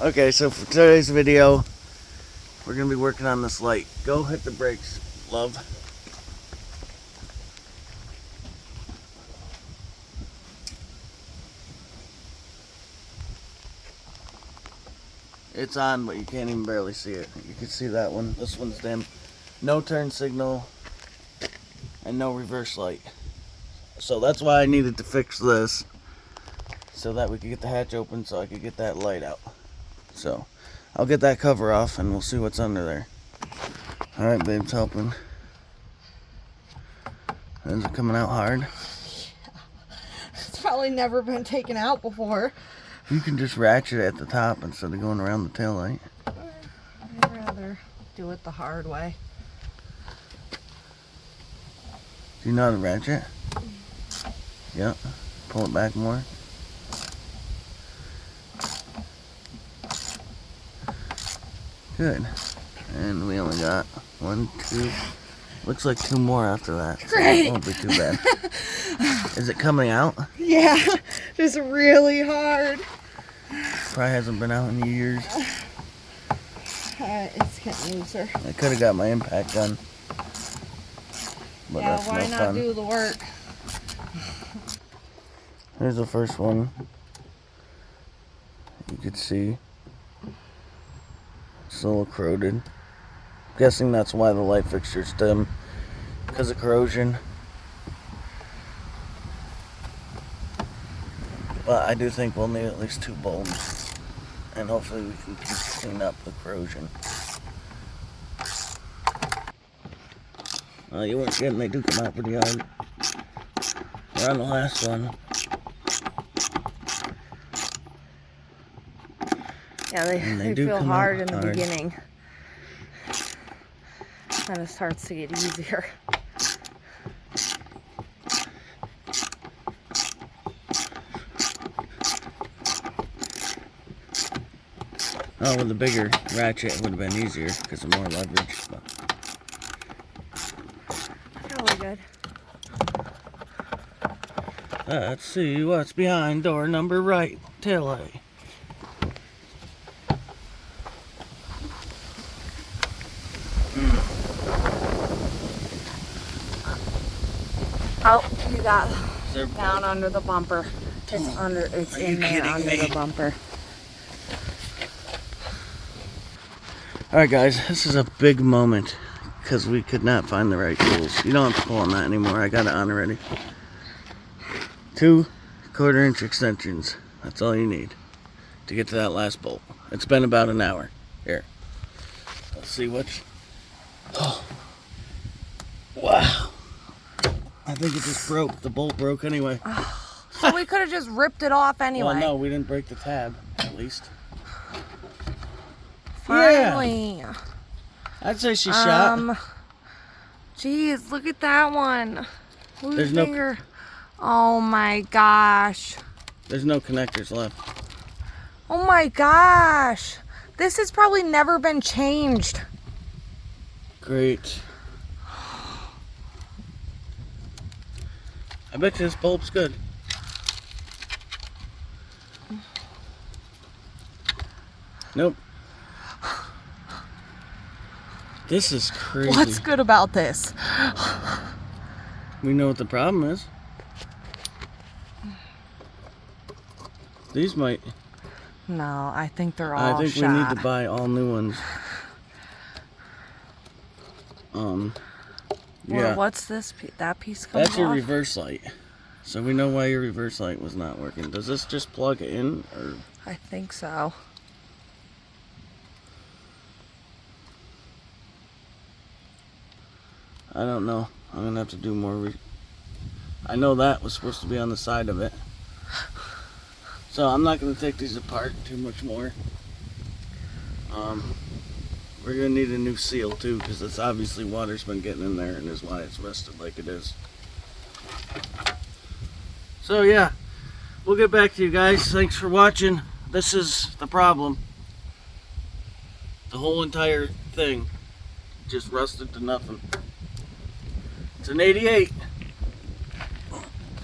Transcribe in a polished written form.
Okay, so for today's video, we're going to be working on this light. Go hit the brakes, love. It's on, but you can't even barely see it. You can see that one. This one's dim. No turn signal and no reverse light. So that's why I needed to fix this, so that we could get the hatch open so I could get that light out. So I'll get that cover off and we'll see what's under there. Alright, babe's helping. Is it coming out hard? It's probably never been taken out before. You can just ratchet it at the top instead of going around the tail light. I'd rather do it the hard way. Do you know how to ratchet? Yep. Pull it back more. Good. And we only got 1, 2. Looks like 2 more after that. So Great. it won't be too bad. Is it coming out? Yeah, just really hard. Probably hasn't been out in years. It's getting looser. I could have got my impact done. But Yeah, that's why no not fun. do the work? Here's the first one. You could see it's a little corroded. Guessing that's why the light fixture's dim, because of corrosion. But I do think we'll need at least 2 bulbs, and hopefully we can clean up the corrosion. You weren't kidding, they do come out pretty hard. We're on the last one. Yeah, they do feel come hard out in the hard. beginning. Then it starts to get easier. Oh, with the bigger ratchet it would have been easier because of more leverage. But Probably good. let's see what's behind door number right. Tail light. Oh, you got There, down under the bumper. It's under. It's Are you in there kidding under me? the bumper. Alright guys, this is a big moment because we could not find the right tools. You don't have to pull on that anymore. I got it on already. 2 1/4-inch extensions. That's all you need to get to that last bolt. It's been about an hour. Here. Let's see which. Oh. Wow. I think it just broke. The bolt broke anyway. So we could have just ripped it off anyway. Well, no, we didn't break the tab, at least. Finally. I'd say she shot. Geez, look at that one. Whose There's no- finger? Oh my gosh. There's no connectors left. Oh my gosh. This has probably never been changed. Great. I bet you this bulb's good. Nope. This is crazy. What's good about this? We know what the problem is. These might. No, I think they're all I think shot. we need to buy all new ones. Yeah. What's this? That piece comes That's your off? reverse light. So we know why your reverse light was not working. Does this just plug in, or? I think so. I don't know. I'm gonna have to do more. I know that was supposed to be on the side of it. So I'm not gonna take these apart too much more. We're gonna need a new seal too, because it's obviously water's been getting in there and is why it's rusted like it is. So yeah, we'll get back to you guys. Thanks for watching. This is the problem. The whole entire thing just rusted to nothing. It's an 88.